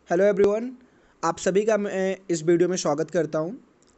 Hello everyone, आप सभी का मैं इस वीडियो में स्वागत करता हूं।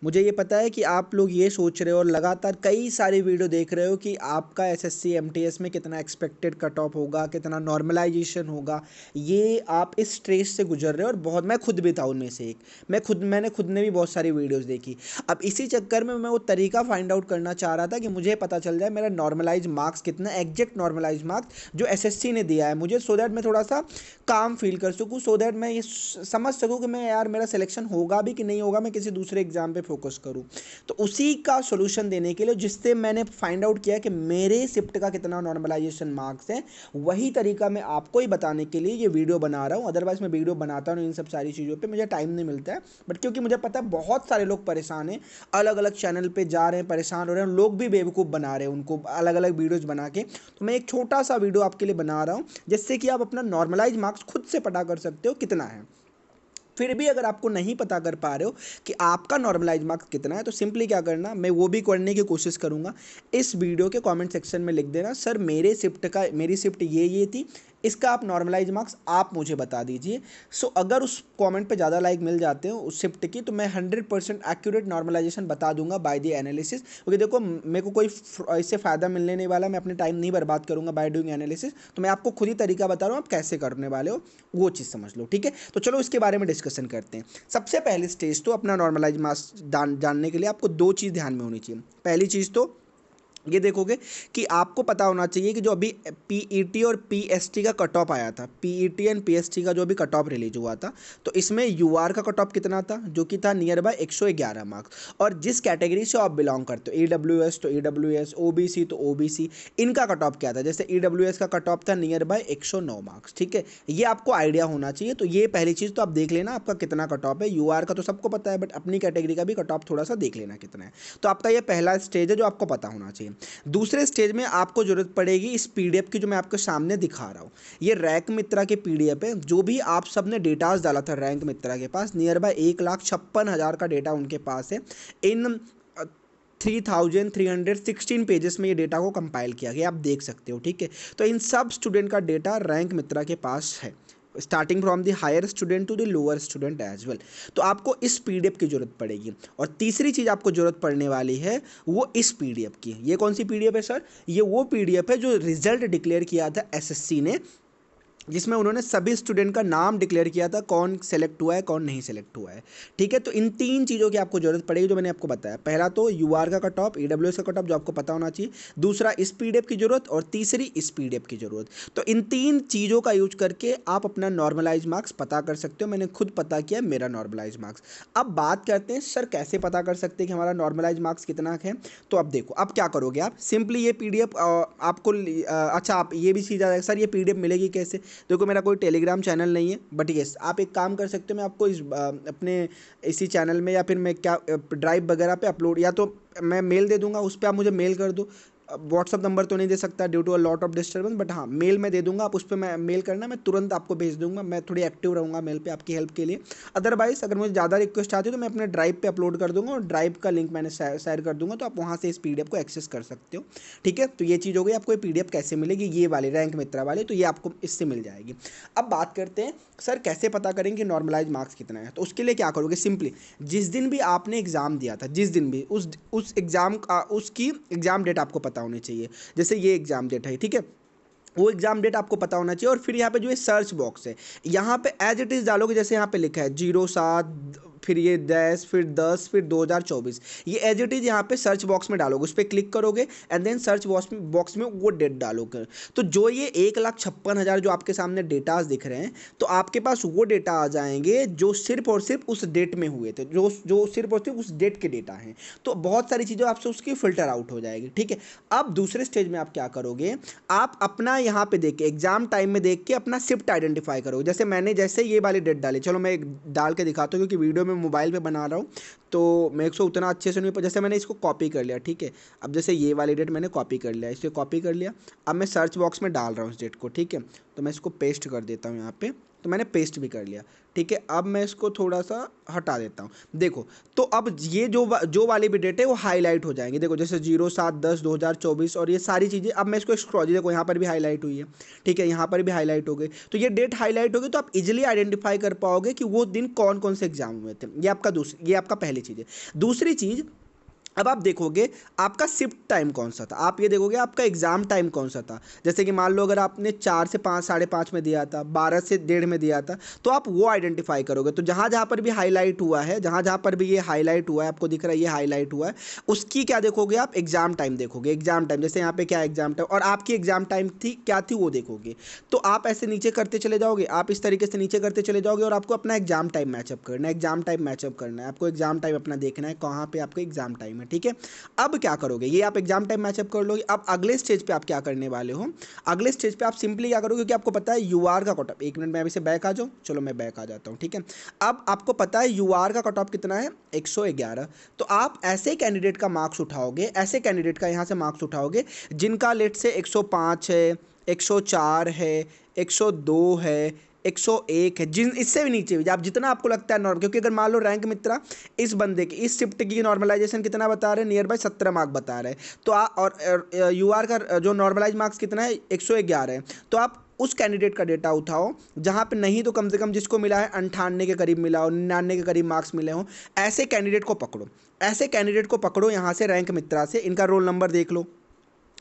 मुझे ये पता है कि आप लोग ये सोच रहे हो और लगातार कई सारी वीडियो देख रहे हो कि आपका एसएससी एमटीएस में कितना एक्सपेक्टेड कट ऑफ होगा, कितना नॉर्मलाइजेशन होगा। ये आप इस स्ट्रेस से गुजर रहे हो और बहुत, मैं खुद भी था उनमें से एक। मैंने खुद ने भी बहुत सारी वीडियोस देखी। अब इसी चक्कर में मैं वो तरीका फाइंड आउट करना चाह रहा था कि मुझे पता चल जाए मेरा नॉर्मलाइज मार्क्स कितना, एग्जैक्ट नॉर्मलाइज मार्क्स जो एसएससी ने दिया है मुझे, सो दैट मैं थोड़ा सा काम फील कर सकूँ, सो दैट मैं ये समझ सकूँ कि मैं यार मेरा सिलेक्शन होगा भी कि नहीं होगा, मैं किसी दूसरे एग्जाम पे फोकस करूँ। तो उसी का सोल्यूशन देने के लिए, जिससे मैंने फाइंड आउट किया कि मेरे शिफ्ट का कितना नॉर्मलाइजेशन मार्क्स है, वही तरीका मैं आपको ही बताने के लिए ये वीडियो बना रहा हूँ। अदरवाइज मैं वीडियो बनाता नहीं इन सब सारी चीज़ों पर, मुझे टाइम नहीं मिलता है। बट क्योंकि मुझे पता है बहुत सारे लोग परेशान हैं, अलग अलग चैनल पर जा रहे हैं, परेशान हो रहे हैं, लोग भी बेवकूफ़ बना रहे हैं उनको अलग अलग वीडियोज़ बना के। तो मैं एक छोटा सा वीडियो आपके लिए बना रहा हूँ जिससे कि आप अपना नॉर्मलाइज मार्क्स खुद से पता कर सकते हो कितना है। फिर भी अगर आपको नहीं पता कर पा रहे हो कि आपका नॉर्मलाइज मार्क्स कितना है, तो सिंपली क्या करना, मैं वो भी करने की कोशिश करूंगा। इस वीडियो के कमेंट सेक्शन में लिख देना, सर मेरी शिफ्ट ये थी, इसका आप नॉर्मलाइज मार्क्स आप मुझे बता दीजिए। सो अगर उस कमेंट पे ज़्यादा लाइक मिल जाते हो उस शिफ्ट की, तो मैं 100% एक्यूरेट नॉर्मलाइजेशन बता दूंगा बाय द एनालिसिस। क्योंकि देखो, मेरे को कोई इससे फ़ायदा मिलने नहीं वाला, मैं अपने टाइम नहीं बर्बाद करूंगा बाय डूइंग एनालिसिस। तो मैं आपको खुद ही तरीका बता रहा हूँ, आप कैसे करने वाले हो वो चीज़ समझ लो, ठीक है। तो चलो इसके बारे में डिस्कशन करते हैं। सबसे पहली स्टेज तो अपना नॉर्मलाइज मार्क्स जानने के लिए आपको दो चीज़ ध्यान में होनी चाहिए। पहली चीज़ तो ये देखोगे कि आपको पता होना चाहिए कि जो अभी पीईटी और पीएसटी का कट ऑफ आया था, पीईटी एंड पीएसटी का जो अभी कट ऑफ रिलीज हुआ था, तो इसमें यूआर का कट ऑफ कितना था, जो कि था नियर बाय 111 मार्क्स। और जिस कैटेगरी से आप बिलोंग करते हो, ईडब्ल्यूएस तो ईडब्ल्यूएस, ओबीसी तो ओबीसी, इनका कट ऑफ क्या था। जैसे ईडब्ल्यूएस का कट ऑफ था नियर बाय 109 मार्क्स, ठीक है। ये आपको आइडिया होना चाहिए। तो ये पहली चीज़ तो आप देख लेना आपका कितना कट ऑफ है। यूआर का तो सबको पता है, बट अपनी कैटेगरी का भी कट ऑफ थोड़ा सा देख लेना कितना है। तो आपका ये पहला स्टेज है जो आपको पता होना चाहिए। दूसरे स्टेज में आपको जरूरत पड़ेगी इस पीडीएफ की जो मैं आपके सामने दिखा रहा हूँ। ये रैंक मित्रा के पीडीएफ है, जो भी आप सब ने डेटाज डाला था रैंक मित्रा के पास, नियर बाय 1,56,000 का डेटा उनके पास है। इन 3,316 पेजेस में ये डेटा को कंपाइल किया गया, आप देख सकते हो, ठीक है। तो इन सब स्टूडेंट का डेटा रैंक मित्रा के पास है, starting from the higher student to the lower student as well. तो आपको इस पीडीएफ की जरूरत पड़ेगी। और तीसरी चीज़ आपको जरूरत पड़ने वाली है वो इस पीडीएफ की। ये कौन सी पीडीएफ है सर? ये वो पीडीएफ है जो रिजल्ट डिक्लेयर किया था एसएससी ने, जिसमें उन्होंने सभी स्टूडेंट का नाम डिक्लेयर किया था, कौन सेलेक्ट हुआ है कौन नहीं सेलेक्ट हुआ है, ठीक है। तो इन तीन चीज़ों की आपको जरूरत पड़ेगी जो मैंने आपको बताया। पहला तो यूआर का कट ऑफ, ईडब्ल्यूएस का कट ऑफ जो आपको पता होना चाहिए, दूसरा इस पीडीएफ की जरूरत, और तीसरी इस पीडीएफ की जरूरत। तो इन तीन चीज़ों का यूज करके आप अपना नॉर्मलाइज मार्क्स पता कर सकते हो। मैंने खुद पता किया मेरा नॉर्मलाइज मार्क्स। अब बात करते हैं सर कैसे पता कर सकते हैं कि हमारा नॉर्मलाइज मार्क्स कितना है। तो अब देखो, अब क्या करोगे आप, सिंपली ये पीडीएफ आपको अच्छा, आप ये भी चीज़ सर ये पीडीएफ मिलेगी कैसे। देखो, मेरा कोई टेलीग्राम चैनल नहीं है, बट यस आप एक काम कर सकते हो, मैं आपको इस अपने इसी चैनल में या फिर मैं क्या ड्राइव वगैरह पे अपलोड, या तो मैं मेल दे दूंगा, उस पर आप मुझे मेल कर दो। व्हाट्सअप नंबर तो नहीं दे सकता due to a lot of disturbance, but हाँ मेल मैं दे दूंगा, आप उस पर मैं मेल करना, मैं तुरंत आपको भेज दूंगा। मैं थोड़ी एक्टिव रहूँगा मेल पे आपकी हेल्प के लिए। अदरवाइज अगर मुझे ज़्यादा रिक्वेस्ट आती है तो मैं अपने ड्राइव पे अपलोड कर दूंगा, और ड्राइव का लिंक मैंने शेयर कर दूंगा, तो आप वहाँ से इस पीडीएफ को एक्सेस कर सकते हो, ठीक है। तो ये चीज़ हो गई। आपको ये पीडीएफ कैसे मिलेगी, ये वाली रैंक मित्रा वाली, तो ये आपको इससे मिल जाएगी। अब बात करते हैं सर कैसे पता करेंगे नॉर्मलाइज मार्क्स कितना है। तो उसके लिए क्या करोगे, सिंपली जिस दिन भी आपने एग्ज़ाम दिया था, जिस दिन भी उस एग्ज़ाम का, उसकी एग्ज़ाम डेट आपको पता होनी चाहिए। जैसे ये एग्ज़ाम डेट है, ठीक है, वो एग्जाम डेट आपको पता होना चाहिए। और फिर यहाँ पे जो है सर्च बॉक्स है, यहाँ पे एज इट इज़ डालोगे, जैसे यहाँ पे लिखा है 07, फिर ये 10, फिर 10, फिर 2024, ये एज इट इज़ यहाँ पे सर्च बॉक्स में डालोगे, उस पर क्लिक करोगे एंड देन सर्च बॉक्स में वो डेट डालोगे। तो जो ये 1,56,000 जो आपके सामने डेटाज दिख रहे हैं, तो आपके पास वो डेटा आ जाएंगे जो सिर्फ और सिर्फ उस डेट में हुए थे, जो सिर्फ और सिर्फ उस डेट के डेटा हैं। तो बहुत सारी चीज़ें आपसे उसकी फिल्टर आउट हो जाएगी, ठीक है। अब दूसरे स्टेज में आप क्या करोगे, आप अपना यहाँ पे देख के, एग्जाम टाइम में देख के अपना शिफ्ट आइडेंटिफाई करो। जैसे ये वाली डेट डाली, चलो मैं एक डाल के दिखाता हूँ, क्योंकि वीडियो में मोबाइल पे बना रहा हूँ तो मेरे को उतना अच्छे से नहीं, पर जैसे मैंने इसको कॉपी कर लिया, ठीक है। अब जैसे ये वाली डेट मैंने कॉपी कर लिया, इसे कॉपी कर लिया, अब मैं सर्च बॉक्स में डाल रहा हूँ इस डेट को, ठीक है। तो मैं इसको पेस्ट कर देता हूँ यहाँ पे, तो मैंने पेस्ट भी कर लिया। ठीक है, अब मैं इसको थोड़ा सा हटा देता हूँ। देखो तो अब ये जो वाली भी डेट है वो हाईलाइट हो जाएंगे। देखो जैसे 07/10/2024 और ये सारी चीज़ें, अब मैं इसको स्क्रॉल, देखो यहाँ पर भी हाईलाइट हुई है। ठीक है, यहाँ पर भी हाईलाइट हो गई। तो ये डेट हाईलाइट होगी तो आप इजिली आइडेंटिफाई कर पाओगे कि वो दिन कौन कौन से एग्जाम हुए थे। ये आपका पहली चीज़ है। दूसरी चीज़, अब आप देखोगे आपका शिफ्ट टाइम कौन सा था, आप ये देखोगे आपका एग्जाम टाइम कौन सा था। जैसे कि मान लो अगर आपने 4 से 5, 5:30 में दिया था, 12 से 1:30 में दिया था, तो आप वो आइडेंटिफाई करोगे। तो जहाँ जहाँ पर भी हाईलाइट हुआ है, जहाँ जहाँ पर भी ये हाईलाइट हुआ है, आपको दिख रहा है ये हाईलाइट हुआ है, उसकी क्या देखोगे आप, एग्जाम टाइम देखोगे। एग्जाम टाइम जैसे यहाँ पे क्या एग्जाम टाइम और आपकी एग्जाम टाइम थी क्या थी वो देखोगे। तो आप ऐसे नीचे करते चले जाओगे, आप इस तरीके से नीचे करते चले जाओगे और आपको अपना एग्जाम टाइम मैचअप करना है। एग्जाम टाइम मैचअप करना है आपको, एग्जाम टाइम अपना देखना है कहाँ पे आपका एग्जाम टाइम है। ठीक है, अब क्या करोगे, ये आप एग्जाम टाइम मैचअप कर लोगे। अब अगले स्टेज पे आप क्या करने वाले हो, अगले स्टेज पे आप सिंपली क्या करोगे, क्योंकि आपको पता है यूआर का कट ऑफ, एक मिनट में अभी से बैक आ जाऊँ, चलो मैं बैक आ जाता हूँ। ठीक है, अब आपको पता है यूआर का कट ऑफ कितना है, 111। तो आप ऐसे कैंडिडेट का मार्क्स उठाओगे, ऐसे कैंडिडेट का यहाँ से मार्क्स उठाओगे जिनका लेट से 105 है, 104 है, 102 है, 101 है, जिन इससे भी नीचे भी आप जितना आपको लगता है नॉर्मल। क्योंकि अगर मान लो रैंक मित्रा इस बंदे की इस शिफ्ट की नॉर्मलाइजेशन कितना बता रहे हैं, नियर बाय 17 मार्क बता रहे हैं। तो और यूआर का जो नॉर्मलाइज मार्क्स कितना है, 111 है। तो आप उस कैंडिडेट का डेटा उठाओ जहाँ पे नहीं तो कम से कम जिसको मिला है 98 के करीब मिला हो, 99 के करीब मार्क्स मिले हों, ऐसे कैंडिडेट को पकड़ो। ऐसे कैंडिडेट को पकड़ो यहाँ से रैंक मित्रा से, इनका रोल नंबर देख लो,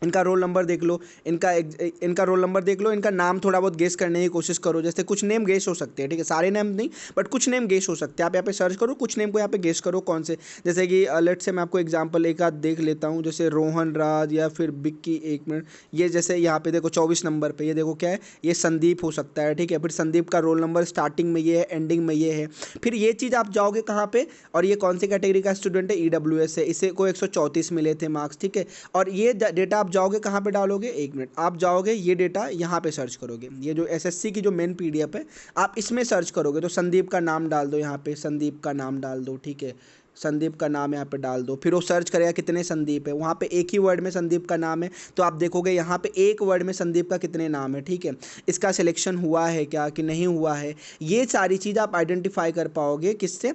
इनका रोल नंबर देख लो, इनका रोल नंबर देख लो, इनका नाम थोड़ा बहुत गेस करने की कोशिश करो। जैसे कुछ नेम गेस हो सकते हैं, ठीक है, सारे नेम नहीं बट कुछ नेम गेस हो सकते हैं। आप यहाँ पे सर्च करो, कुछ नेम को यहाँ पे गेस करो कौन से। जैसे कि लेट से मैं आपको एग्जांपल एक आध देख लेता हूँ, जैसे रोहन राज या फिर बिक्की, एक मिनट, ये जैसे यहाँ पे देखो 24 नंबर पे ये देखो क्या है, ये संदीप हो सकता है। ठीक है, फिर संदीप का रोल नंबर स्टार्टिंग में ये है, एंडिंग में ये है। फिर ये चीज़ आप जाओगे कहाँ पे, और ये कौन सी कैटेगरी का स्टूडेंट है, EWS है, इसे को 134 मिले थे मार्क्स। ठीक है, और ये डेटा आप जाओगे कहाँ पे डालोगे, एक मिनट, आप जाओगे ये डेटा यहाँ पे सर्च करोगे, ये जो एसएससी की जो मेन पीडीएफ है आप इसमें सर्च करोगे। तो संदीप का नाम डाल दो यहाँ पे, संदीप का नाम डाल दो। ठीक है, संदीप का नाम यहाँ पे डाल दो, फिर वो सर्च करेगा कितने संदीप है, वहाँ पे एक ही वर्ड में संदीप का नाम है। तो आप देखोगे यहाँ पे एक वर्ड में संदीप का कितने नाम है। ठीक है, इसका सिलेक्शन हुआ है क्या कि नहीं हुआ है, ये सारी चीज़ आप आइडेंटिफाई कर पाओगे किससे,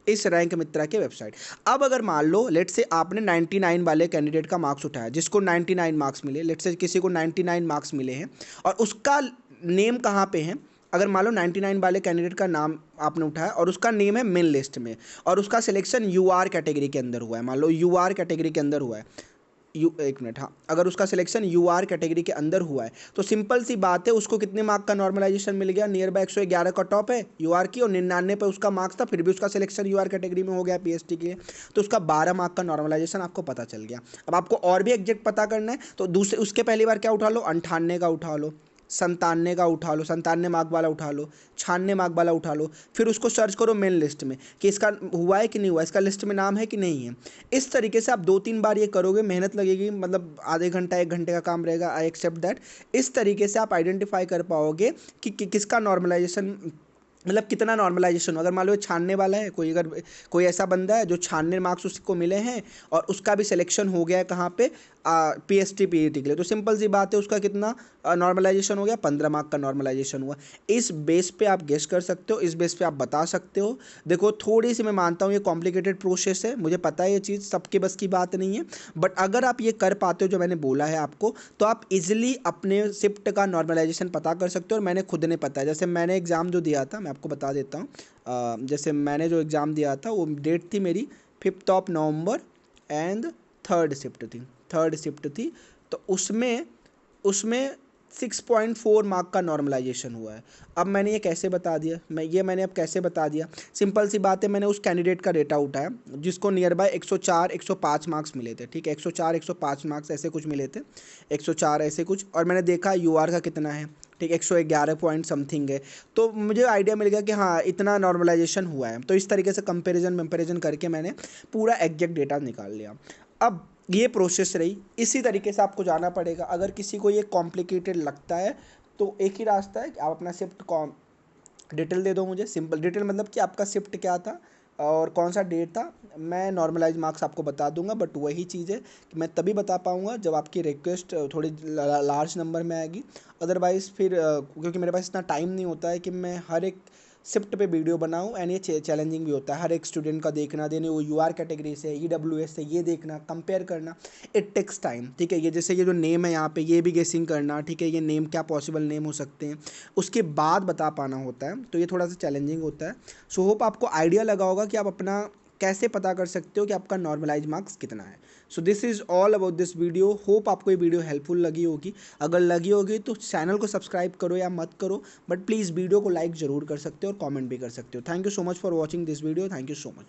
इस रैंक मित्रा के वेबसाइट। अब अगर मान लो लेट से आपने 99 वाले कैंडिडेट का मार्क्स उठाया, जिसको 99 मार्क्स मिले, लेट से किसी को 99 मार्क्स मिले हैं और उसका नेम कहाँ पे है, अगर मान लो 99 वाले कैंडिडेट का नाम आपने उठाया और उसका नेम है मेन लिस्ट में और उसका सिलेक्शन यूआर कैटेगरी के अंदर हुआ है, मान लो यूआर कैटेगरी के अंदर हुआ है, एक मिनट, हाँ, अगर उसका सिलेक्शन यूआर कैटेगरी के अंदर हुआ है तो सिंपल सी बात है, उसको कितने मार्क का नॉर्मलाइजेशन मिल गया, नियर बाय 111 का टॉप है यूआर की और 99 पे उसका मार्क्स था, फिर भी उसका सिलेक्शन यूआर कैटेगरी में हो गया पीएसटी के लिए, तो उसका 12 मार्क का नॉर्मलाइजेशन आपको पता चल गया। अब आपको और भी एग्जैक्ट पता करना है तो दूसरे उसके पहली बार क्या उठा लो, 98 का उठा लो, 97 का उठा लो, 97 मार्क वाला उठा लो, 96 मार्क वाला उठा लो, फिर उसको सर्च करो मेन लिस्ट में कि इसका हुआ है कि नहीं हुआ, इसका लिस्ट में नाम है कि नहीं है। इस तरीके से आप 2-3 बार ये करोगे, मेहनत लगेगी, मतलब आधे घंटा 1 घंटे का काम रहेगा, आई एक्सेप्ट दैट। इस तरीके से आप आइडेंटिफाई कर पाओगे कि किसका नॉर्मलाइजेशन, मतलब कितना नॉर्मलाइजेशन हो। अगर मान लो छानने वाला है कोई, अगर कोई ऐसा बंदा है जो छानने मार्क्स उसको मिले हैं और उसका भी सिलेक्शन हो गया है कहाँ पे, पीएसटी पीईटी के लिए, तो सिंपल सी बात है उसका कितना नॉर्मलाइजेशन हो गया, 15 मार्क का नॉर्मलाइजेशन हुआ। इस बेस पे आप गेस कर सकते हो, इस बेस पे आप बता सकते हो। देखो थोड़ी सी मैं मानता हूँ ये कॉम्प्लिकेटेड प्रोसेस है, मुझे पता है ये चीज़ सबके बस की बात नहीं है, बट अगर आप ये कर पाते हो जो मैंने बोला है आपको, तो आप इजिली अपने शिफ्ट का नॉर्मलाइजेशन पता कर सकते हो। और मैंने खुद ने पता है, जैसे मैंने एग्ज़ाम जो दिया था मैं आपको बता देता हूँ, जैसे मैंने जो एग्ज़ाम दिया था वो डेट थी मेरी 5 नवंबर एंड थर्ड शिफ्ट थी, तो उसमें उसमें 6.4 मार्क का नॉर्मलाइजेशन हुआ है। अब मैंने ये कैसे बता दिया, मैंने अब कैसे बता दिया, सिंपल सी बात है, मैंने उस कैंडिडेट का डेटा उठाया जिसको नियर बाय 104 105 मार्क्स मिले थे। ठीक है, 104 105 मार्क्स ऐसे कुछ मिले थे, 104 ऐसे कुछ, और मैंने देखा यूआर का कितना है, ठीक, 111 पॉइंट समथिंग है, तो मुझे आइडिया मिल गया कि हाँ इतना नॉर्मलाइजेशन हुआ है। तो इस तरीके से कंपेरिजन करके मैंने पूरा एग्जैक्ट डेटा निकाल लिया। अब ये प्रोसेस रही, इसी तरीके से आपको जाना पड़ेगा। अगर किसी को ये कॉम्प्लिकेटेड लगता है तो एक ही रास्ता है कि आप अपना शिफ्ट डिटेल दे दो मुझे, सिंपल डिटेल, मतलब कि आपका शिफ्ट क्या था, और कौन सा डेट था, मैं नॉर्मलाइज मार्क्स आपको बता दूंगा, बट वही चीज़ है कि मैं तभी बता पाऊंगा जब आपकी रिक्वेस्ट थोड़ी लार्ज नंबर में आएगी। अदरवाइज़ फिर क्योंकि मेरे पास इतना टाइम नहीं होता है कि मैं हर एक शिफ्ट पे वीडियो बनाऊं, एंड ये चैलेंजिंग भी होता है हर एक स्टूडेंट का देखना, देने वो यूआर कैटेगरी से ईडब्ल्यूएस से ये देखना, कंपेयर करना, इट टेक्स टाइम। ठीक है, ये जैसे ये जो नेम है यहाँ पे ये भी गेसिंग करना, ठीक है, ये नेम क्या पॉसिबल नेम हो सकते हैं, उसके बाद बता पाना होता है, तो ये थोड़ा सा चैलेंजिंग होता है। सो होप आपको आइडिया लगा होगा कि आप अपना कैसे पता कर सकते हो कि आपका नॉर्मलाइज मार्क्स कितना है। So this is all about this video. Hope आपको ये वीडियो हेल्पफुल लगी होगी। अगर लगी होगी तो चैनल को सब्सक्राइब करो या मत करो, बट प्लीज़ वीडियो को लाइक ज़रूर कर सकते हो और कमेंट भी कर सकते हो। Thank you so much for watching this video. Thank you so much.